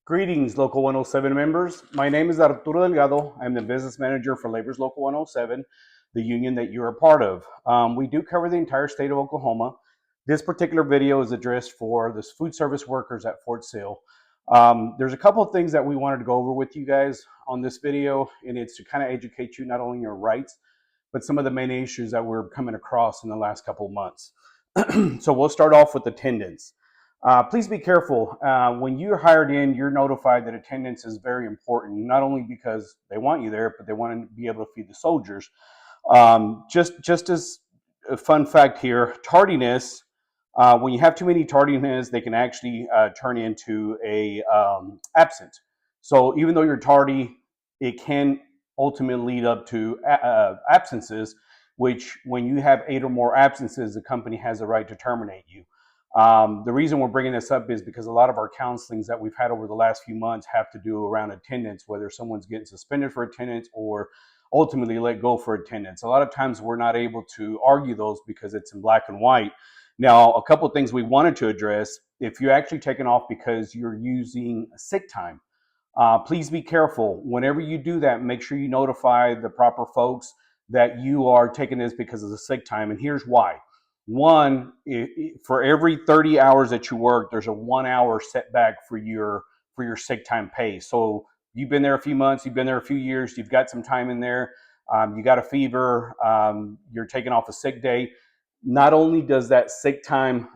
Greetings, Local 107 members. My name is Arturo Delgado. I'm the business manager for Labor's Local 107, the union that you're a part of. We do cover the entire state of Oklahoma. This particular video is addressed for the food service workers at Fort Sill. There's a couple of things that we wanted to go over with you guys on this video, and it's to kind of educate you not only your rights, but some of the main issues that we're coming across in the last couple of months. So we'll start off with attendance. Please be careful. When you're hired in, you're notified that attendance is very important, not only because they want you there, but they want to be able to feed the soldiers. Just as a fun fact here, tardiness, when you have too many tardiness, they can actually turn into a absent. So even though you're tardy, it can ultimately lead up to absences, which when you have 8 or more absences, the company has the right to terminate you. The reason we're bringing this up is because a lot of our counselings that we've had over the last few months have to do around attendance, whether someone's getting suspended for attendance or ultimately let go for attendance. A lot of times we're not able to argue those because it's in black and white. Now, a couple of things we wanted to address: if you're actually taken off because you're using sick time, please be careful. Whenever you do that, make sure you notify the proper folks that you are taking this because of the sick time. And here's why. One, for every 30 hours that you work, there's a 1 hour setback for your sick time pay. So you've been there a few months, you've been there a few years, you've got some time in there, you got a fever, you're taking off a sick day. Not only does that sick time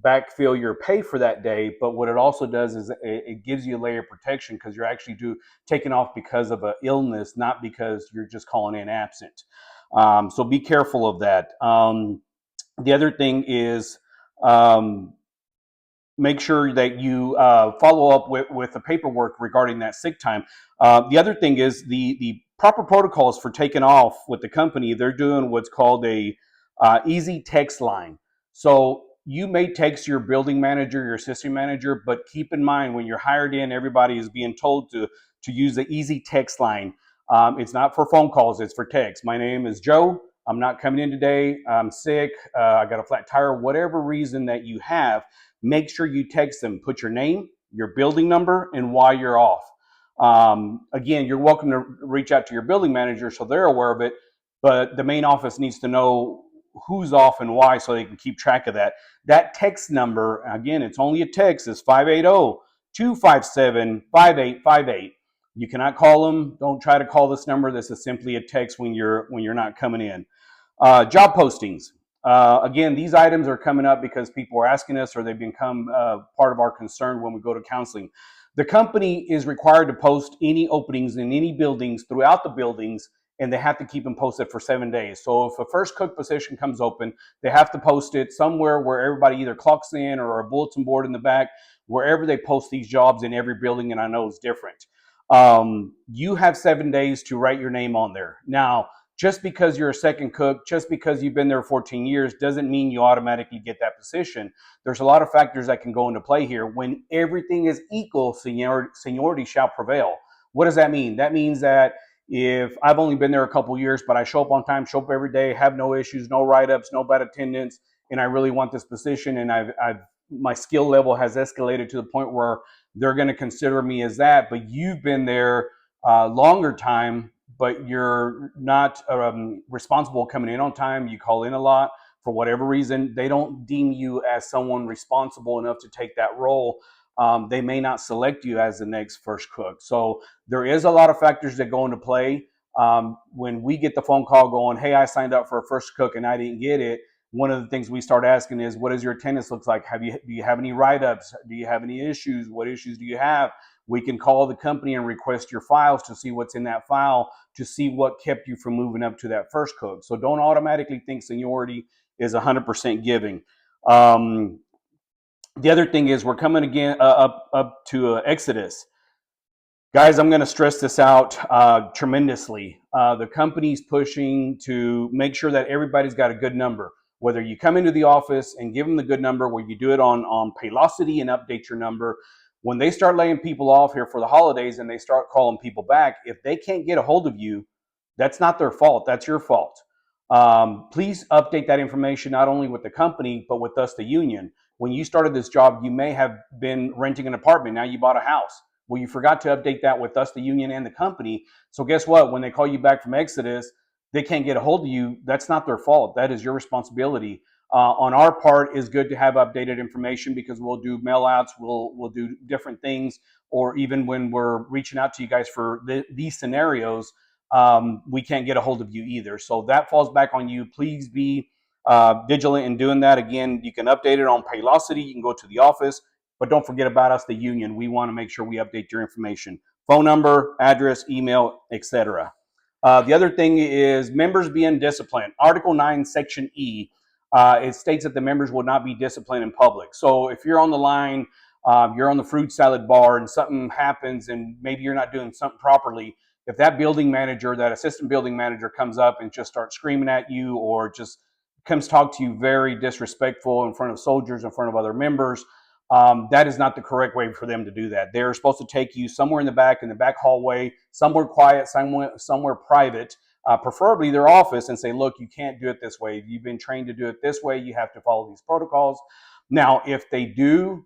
backfill your pay for that day, but what it also does is it gives you a layer of protection because you're actually taking off because of an illness, not because you're just calling in absent. So be careful of that. The other thing is make sure that you follow up with the paperwork regarding that sick time. The other thing is the proper protocols for taking off with the company. They're doing what's called a easy text line. So you may text your building manager, your assistant manager, but keep in mind when you're hired in, everybody is being told to use the easy text line. It's not for phone calls, it's for text. My name is Joe. I'm not coming in today. I'm sick. I got a flat tire. Whatever reason that you have, make sure you text them. Put your name, your building number, and why you're off. Again, you're welcome to reach out to your building manager so they're aware of it, but the main office needs to know who's off and why so they can keep track of that. That text number, again, it's only a text, is 580-257-5858. You cannot call them. Don't try to call this number. This is simply a text when you're not coming in. Job postings. Again, these items are coming up because people are asking us or they've become part of our concern when we go to counseling. The company is required to post any openings in any buildings throughout the buildings, and they have to keep them posted for 7 days. So if a first cook position comes open, they have to post it somewhere where everybody either clocks in or a bulletin board in the back, wherever they post these jobs in every building, and I know it's different. You have 7 days to write your name on there. Now, just because you're a second cook, just because you've been there 14 years, doesn't mean you automatically get that position. There's a lot of factors that can go into play here. When everything is equal, seniority shall prevail. What does that mean? That means that if I've only been there a couple years, but I show up on time, show up every day, have no issues, no write-ups, no bad attendance, and I really want this position, and my skill level has escalated to the point where they're going to consider me as that, but you've been there longer time, but you're not responsible coming in on time. You call in a lot for whatever reason. They don't deem you as someone responsible enough to take that role. They may not select you as the next first cook. So there is a lot of factors that go into play. When we get the phone call going, hey, I signed up for a first cook and I didn't get it, one of the things we start asking is, what does your attendance look like? Do you have any write-ups? Do you have any issues? What issues do you have? We can call the company and request your files to see what's in that file, to see what kept you from moving up to that first cook. So don't automatically think seniority is 100% giving. The other thing is we're coming again up to Exodus. Guys, I'm going to stress this out tremendously. The company's pushing to make sure that everybody's got a good number. Whether you come into the office and give them the good number, where you do it on Paylocity and update your number. When they start laying people off here for the holidays and they start calling people back, if they can't get a hold of you, that's not their fault. That's your fault. Please update that information not only with the company, but with us, the union. When you started this job, you may have been renting an apartment. Now you bought a house. Well, you forgot to update that with us, the union and the company. So guess what? When they call you back from Exodus, they can't get a hold of you. That's not their fault. That is your responsibility. On our part, is good to have updated information because we'll do mail outs, we'll do different things, or even when we're reaching out to you guys for these scenarios, we can't get a hold of you either. So that falls back on you. Please be vigilant in doing that. Again, you can update it on Paylocity. You can go to the office, but don't forget about us, the union. We want to make sure we update your information: phone number, address, email, etc. The other thing is members being disciplined. Article 9, Section E, it states that the members will not be disciplined in public. So if you're on the line, you're on the fruit salad bar and something happens and maybe you're not doing something properly, if that building manager, that assistant building manager comes up and just starts screaming at you or just comes talk to you very disrespectful in front of soldiers, in front of other members, that is not the correct way for them to do that. They're supposed to take you somewhere in the back hallway, somewhere quiet, somewhere private, preferably their office, and say, look, you can't do it this way. You've been trained to do it this way. You have to follow these protocols. Now, if they do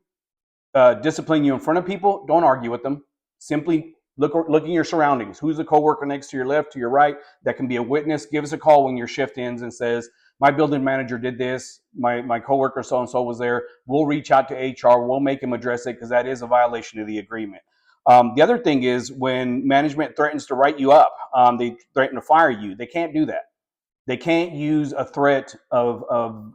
discipline you in front of people, don't argue with them. Simply look in your surroundings. Who's the coworker next to your left, to your right that can be a witness? Give us a call when your shift ends and says, my building manager did this, my coworker so-and-so was there. We'll reach out to HR. We'll make them address it because that is a violation of the agreement. The other thing is when management threatens to write you up, they threaten to fire you. They can't do that. They can't use a threat of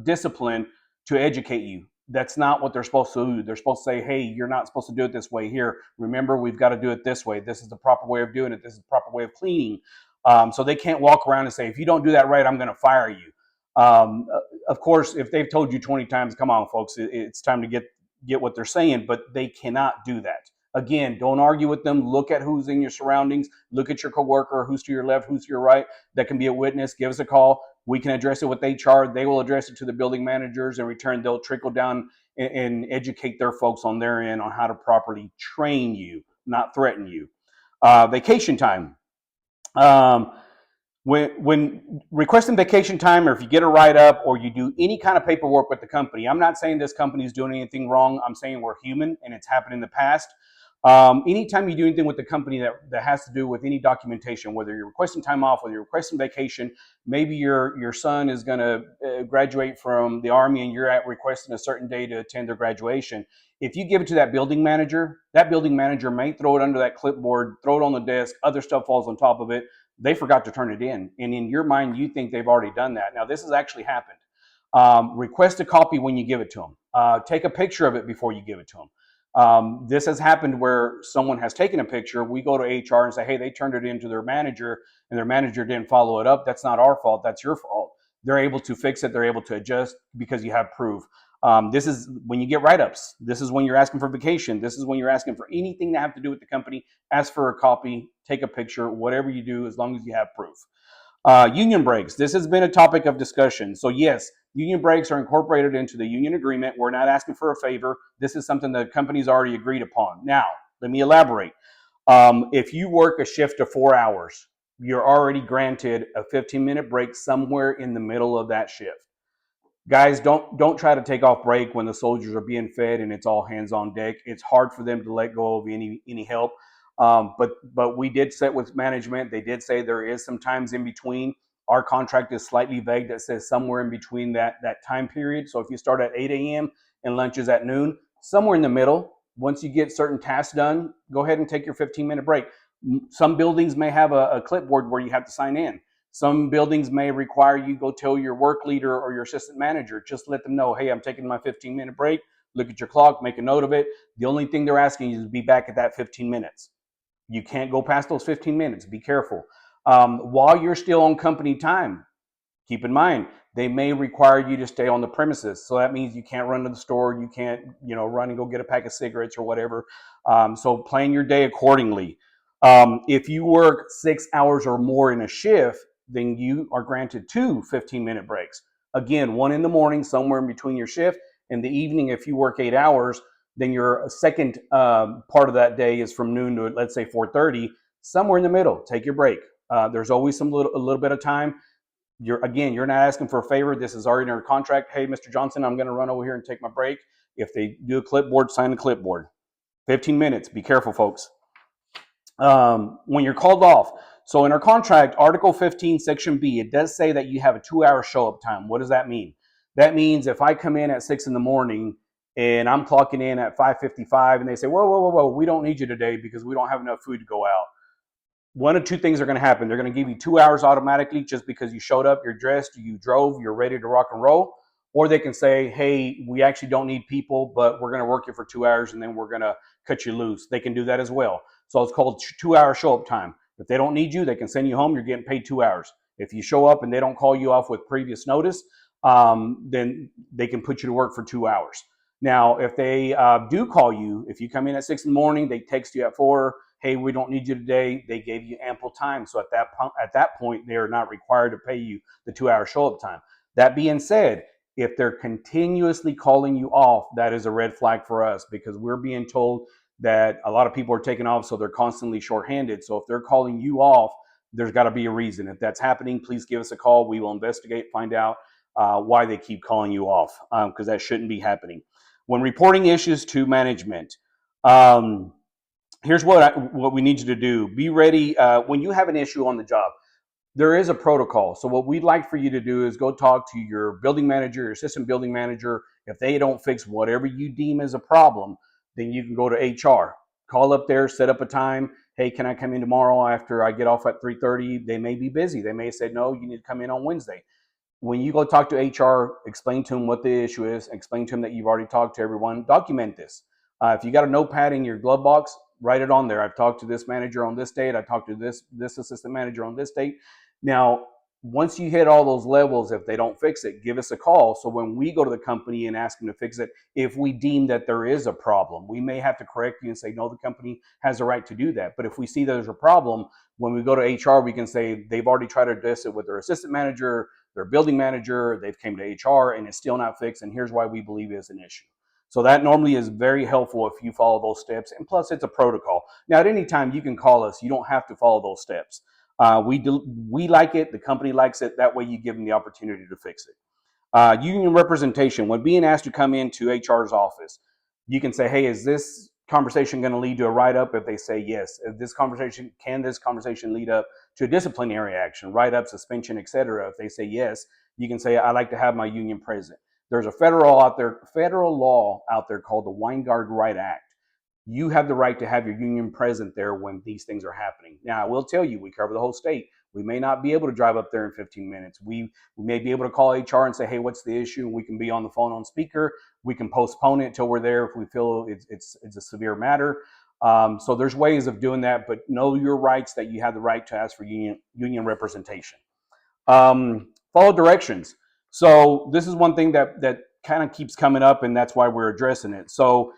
discipline to educate you. That's not what they're supposed to do. They're supposed to say, hey, you're not supposed to do it this way here. Remember, we've got to do it this way. This is the proper way of doing it. This is the proper way of cleaning. So they can't walk around and say, if you don't do that right, I'm going to fire you. Of course, if they've told you 20 times, come on, folks, it's time to get what they're saying, but they cannot do that. Again, don't argue with them. Look at who's in your surroundings. Look at your coworker, who's to your left, who's to your right. That can be a witness. Give us a call. We can address it with HR. They will address it to the building managers. In return, they'll trickle down and educate their folks on their end on how to properly train you, not threaten you. Vacation time. When requesting vacation time, or if you get a write-up or you do any kind of paperwork with the company, I'm not saying this company is doing anything wrong. I'm saying we're human and it's happened in the past. Anytime you do anything with the company that has to do with any documentation, whether you're requesting time off, whether you're requesting vacation, maybe your son is going to graduate from the Army and you're requesting a certain day to attend their graduation. If you give it to that building manager may throw it under that clipboard, throw it on the desk, other stuff falls on top of it. They forgot to turn it in. And in your mind, you think they've already done that. Now, this has actually happened. Request a copy when you give it to them. Take a picture of it before you give it to them. This has happened where someone has taken a picture. We go to HR and say, hey, they turned it in to their manager and their manager didn't follow it up. That's not our fault. That's your fault. They're able to fix it. They're able to adjust because you have proof. This is when you get write-ups. This is when you're asking for vacation. This is when you're asking for anything to have to do with the company. Ask for a copy, take a picture, whatever you do, as long as you have proof. Union breaks. This has been a topic of discussion. So yes, union breaks are incorporated into the union agreement. We're not asking for a favor. This is something the company's already agreed upon. Now, let me elaborate. If you work a shift of 4 hours, you're already granted a 15-minute break somewhere in the middle of that shift. Guys, don't try to take off break when the soldiers are being fed and it's all hands on deck. It's hard for them to let go of any help. But we did sit with management. They did say there is some times in between. Our contract is slightly vague that says somewhere in between that time period. So if you start at 8 a.m. and lunch is at noon, somewhere in the middle, once you get certain tasks done, go ahead and take your 15-minute break. Some buildings may have a clipboard where you have to sign in. Some buildings may require you go tell your work leader or your assistant manager, just let them know, hey, I'm taking my 15-minute break. Look at your clock, make a note of it. The only thing they're asking you is to be back at that 15 minutes. You can't go past those 15 minutes. Be careful. While you're still on company time, keep in mind, they may require you to stay on the premises. So that means you can't run to the store. You can't, run and go get a pack of cigarettes or whatever. So plan your day accordingly. If you work 6 hours or more in a shift, then you are granted 2 15-minute breaks. Again, one in the morning, somewhere in between your shift. In the evening, if you work 8 hours, then your second part of that day is from noon to, let's say, 4:30. Somewhere in the middle, take your break. There's always a little bit of time. You're not asking for a favor. This is already in our contract. Hey, Mr. Johnson, I'm going to run over here and take my break. If they do a clipboard, sign a clipboard. 15 minutes. Be careful, folks. When you're called off. So in our contract, Article 15, Section B, it does say that you have a 2-hour show up time. What does that mean? That means if I come in at 6 in the morning and I'm clocking in at 5:55 and they say, whoa, we don't need you today because we don't have enough food to go out. One of two things are going to happen. They're going to give you 2 hours automatically just because you showed up, you're dressed, you drove, you're ready to rock and roll. Or they can say, hey, we actually don't need people, but we're going to work you for 2 hours and then we're going to cut you loose. They can do that as well. So it's called 2-hour show up time. If they don't need you, they can send you home. You're getting paid 2 hours. If you show up and they don't call you off with previous notice, then they can put you to work for 2 hours. Now, if they do call you, if you come in at 6 in the morning, they text you at 4, hey, we don't need you today. They gave you ample time. So at that point, they are not required to pay you the 2-hour show up time. That being said, if they're continuously calling you off, that is a red flag for us because we're being told that a lot of people are taking off, so they're constantly shorthanded. So if they're calling you off, there's got to be a reason. If that's happening, please give us a call. We will investigate, find out why they keep calling you off because that shouldn't be happening. When reporting issues to management, here's what we need you to do. Be ready when you have an issue on the job. There is a protocol. So what we'd like for you to do is go talk to your building manager, your assistant building manager. If they don't fix whatever you deem as a problem, then you can go to HR. Call up there, set up a time. Hey, can I come in tomorrow after I get off at 3:30? They may be busy. They may say, no, you need to come in on Wednesday. When you go talk to HR, explain to them what the issue is, explain to them that you've already talked to everyone, document this. If you got a notepad in your glove box, write it on there. I've talked to this manager on this date. I talked to this assistant manager on this date. Now, once you hit all those levels, if they don't fix it, give us a call. So when we go to the company and ask them to fix it, if we deem that there is a problem, we may have to correct you and say, no, the company has the right to do that. But if we see there's a problem, when we go to HR, we can say they've already tried to address it with their assistant manager, their building manager, they've came to HR and it's still not fixed. And here's why we believe it's an issue. So that normally is very helpful if you follow those steps. And plus, it's a protocol. Now, at any time, you can call us. You don't have to follow those steps. We like it. The company likes it. That way, you give them the opportunity to fix it. Union representation. When being asked to come into HR's office, you can say, hey, is this conversation going to lead to a write-up? If they say yes. If this conversation lead up to a disciplinary action, write-up, suspension, etc.? If they say yes, you can say, I'd like to have my union present. There's a federal law out there called the Weingard Right Act. You have the right to have your union present there when these things are happening. Now, I will tell you, we cover the whole state. We may not be able to drive up there in 15 minutes. We may be able to call HR and say, hey, what's the issue? And we can be on the phone on speaker. We can postpone it until we're there if we feel it's a severe matter. So there's ways of doing that, but know your rights, that you have the right to ask for union representation. Follow directions. So this is one thing that kind of keeps coming up, and that's why we're addressing it. So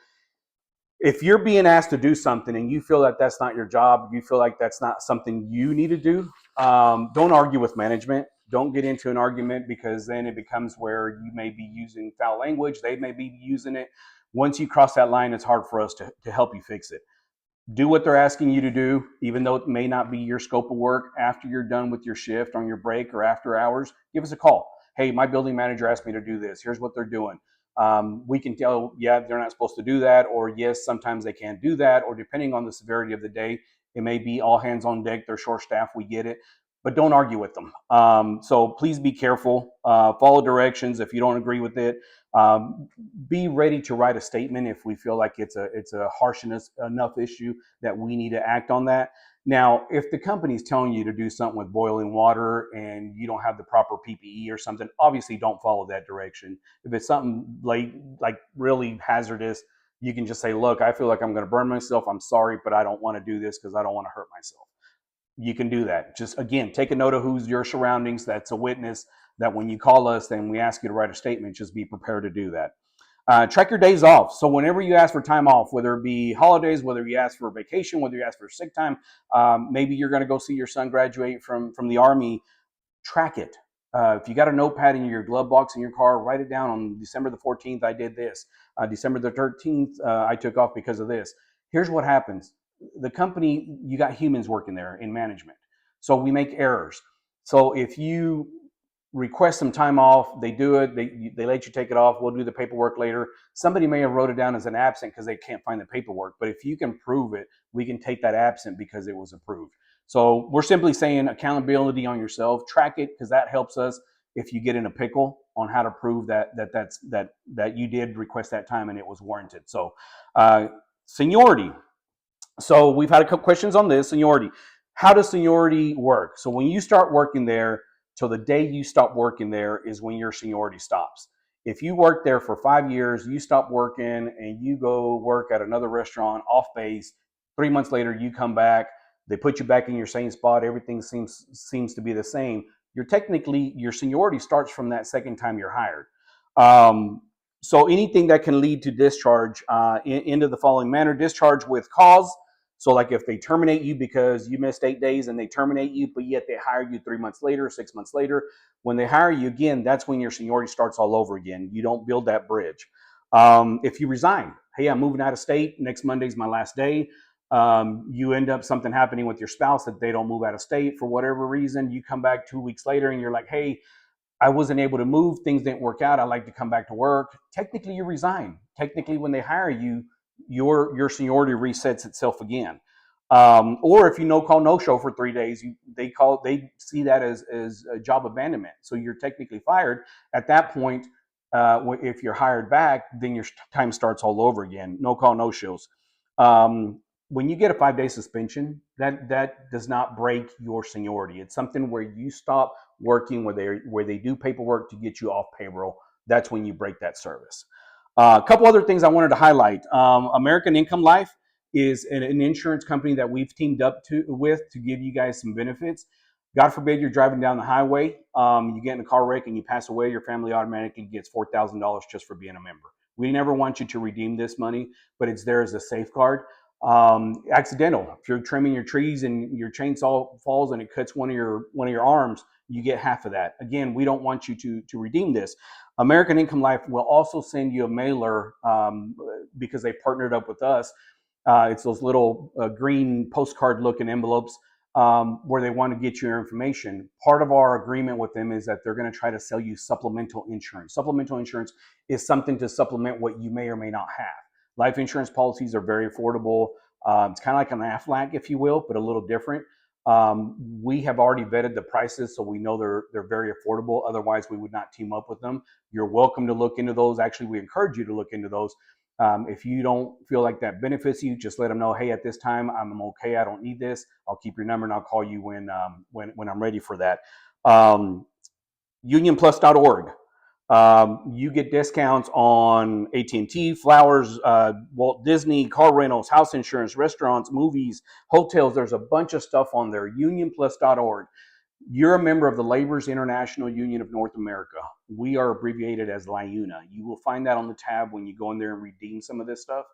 if you're being asked to do something and you feel that that's not your job, you feel like that's not something you need to do, don't argue with management. Don't get into an argument, because then it becomes where you may be using foul language. They may be using it. Once you cross that line, it's hard for us to help you fix it. Do what they're asking you to do, even though it may not be your scope of work. After you're done with your shift, on your break or after hours, give us a call. Hey, my building manager asked me to do this. Here's what they're doing. We can tell, yeah, they're not supposed to do that, or yes, sometimes they can't do that, or depending on the severity of the day, it may be all hands on deck. They're short staffed. We get it, but don't argue with them. So please be careful. Follow directions. If you don't agree with it, be ready to write a statement if we feel like it's a harsh enough issue that we need to act on that. Now, if the company's telling you to do something with boiling water and you don't have the proper PPE or something, obviously don't follow that direction. If it's something like really hazardous, you can just say, look, I feel like I'm going to burn myself. I'm sorry, but I don't want to do this because I don't want to hurt myself. You can do that. Just, again, take a note of who's your surroundings. That's a witness that when you call us and we ask you to write a statement, just be prepared to do that. Track your days off. So whenever you ask for time off, whether it be holidays, whether you ask for vacation, whether you ask for sick time, maybe you're going to go see your son graduate from the Army, track it. If you got a notepad in your glove box in your car, write it down. On December the 14th, I did this. December the 13th, I took off because of this. Here's what happens. The company, you got humans working there in management. So we make errors. So if you request some time off. They do it. They let you take it off. We'll do the paperwork later. Somebody may have wrote it down as an absent because they can't find the paperwork. But if you can prove it, we can take that absent because it was approved. So we're simply saying accountability on yourself. Track it because that helps us if you get in a pickle on how to prove that you did request that time and it was warranted. So seniority. So we've had a couple questions on this seniority. How does seniority work? So when you start working there, till the day you stop working there is when your seniority stops. If you work there for 5 years, you stop working and you go work at another restaurant off base. 3 months later, you come back. They put you back in your same spot. Everything seems to be the same. You're technically your seniority starts from that second time you're hired. So anything that can lead to discharge into the following manner: discharge with cause. So like if they terminate you because you missed 8 days and they terminate you, but yet they hire you 3 months later, 6 months later, when they hire you again, that's when your seniority starts all over again. You don't build that bridge. If you resign, hey, I'm moving out of state. Next Monday's my last day. You end up something happening with your spouse that they don't move out of state for whatever reason. You come back 2 weeks later and you're like, hey, I wasn't able to move. Things didn't work out. I'd like to come back to work. Technically, you resign. Technically, when they hire you, your seniority resets itself again. Or if you no call no show for 3 days, they see that as a job abandonment. So you're technically fired. At that point, if you're hired back, then your time starts all over again. No call no shows. When you get a 5-day suspension, that does not break your seniority. It's something where you stop working where they do paperwork to get you off payroll. That's when you break that service. A couple other things I wanted to highlight. American Income Life is an insurance company that we've teamed up with to give you guys some benefits. God forbid you're driving down the highway, you get in a car wreck and you pass away, your family automatically gets $4,000 just for being a member. We never want you to redeem this money, but it's there as a safeguard. Accidental. If you're trimming your trees and your chainsaw falls and it cuts one of your arms, you get half of that. Again, we don't want you to redeem this. American Income Life will also send you a mailer because they partnered up with us. It's those little green postcard looking envelopes where they want to get your information. Part of our agreement with them is that they're going to try to sell you supplemental insurance. Supplemental insurance is something to supplement what you may or may not have. Life insurance policies are very affordable. It's kind of like an Aflac, if you will, but a little different. We have already vetted the prices, so we know they're very affordable. Otherwise, we would not team up with them. You're welcome to look into those. Actually, we encourage you to look into those. If you don't feel like that benefits you, just let them know, hey, at this time, I'm okay. I don't need this. I'll keep your number and I'll call you when I'm ready for that. Unionplus.org. You get discounts on AT&T, flowers, Walt Disney, car rentals, house insurance, restaurants, movies, hotels. There's a bunch of stuff on there. Unionplus.org. You're a member of the Laborers International Union of North America. We are abbreviated as LiUNA. You will find that on the tab when you go in there and redeem some of this stuff.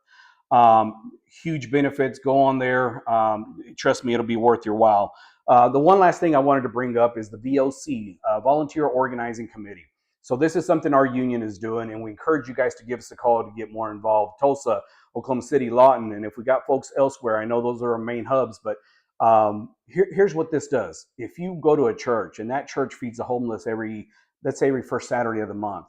Huge benefits. Go on there. Trust me, it'll be worth your while. The one last thing I wanted to bring up is the VOC, Volunteer Organizing Committee. So this is something our union is doing, and we encourage you guys to give us a call to get more involved. Tulsa, Oklahoma City, Lawton, and if we got folks elsewhere, I know those are our main hubs, but here's what this does. If you go to a church and that church feeds the homeless every first Saturday of the month,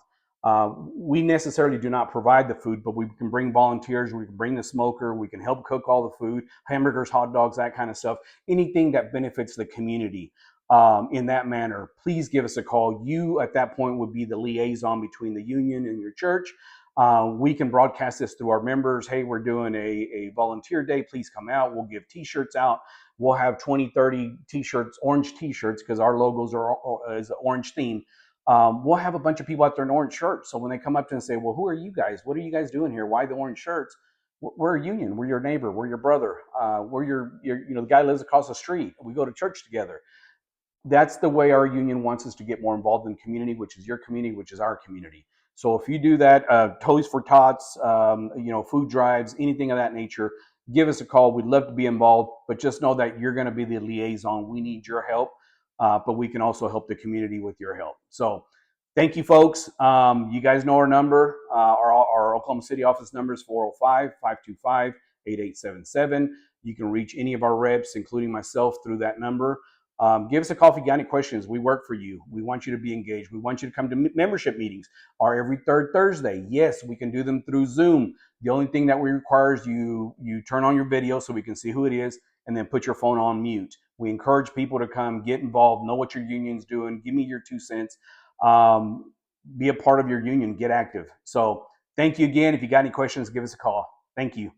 we necessarily do not provide the food, but we can bring volunteers, we can bring the smoker, we can help cook all the food, hamburgers, hot dogs, that kind of stuff, anything that benefits the community. In that manner, please give us a call. You at that point would be the liaison between the union and your church. We can broadcast this through our members. Hey, we're doing a volunteer day. Please come out. We'll give t-shirts out. We'll have 20, 30 t-shirts, orange t-shirts, because our logos is an orange theme. We'll have a bunch of people out there in orange shirts. So when they come up to and say, well, who are you guys? What are you guys doing here? Why the orange shirts? We're a union. We're your neighbor. We're your brother. We're your the guy lives across the street. We go to church together. That's the way our union wants us to get more involved in the community, which is your community, which is our community. So if you do that, Toys for Tots, food drives, anything of that nature, give us a call. We'd love to be involved, but just know that you're going to be the liaison. We need your help, but we can also help the community with your help. So thank you, folks. You guys know our number. Our Oklahoma City office number is 405-525-8877. You can reach any of our reps, including myself, through that number. Give us a call if you got any questions. We work for you. We want you to be engaged. We want you to come to membership meetings, or every third Thursday. Yes, we can do them through Zoom. The only thing that we require is you turn on your video so we can see who it is, and then put your phone on mute. We encourage people to come, get involved, know what your union's doing. Give me your 2 cents. Be a part of your union. Get active. So thank you again. If you got any questions, give us a call. Thank you.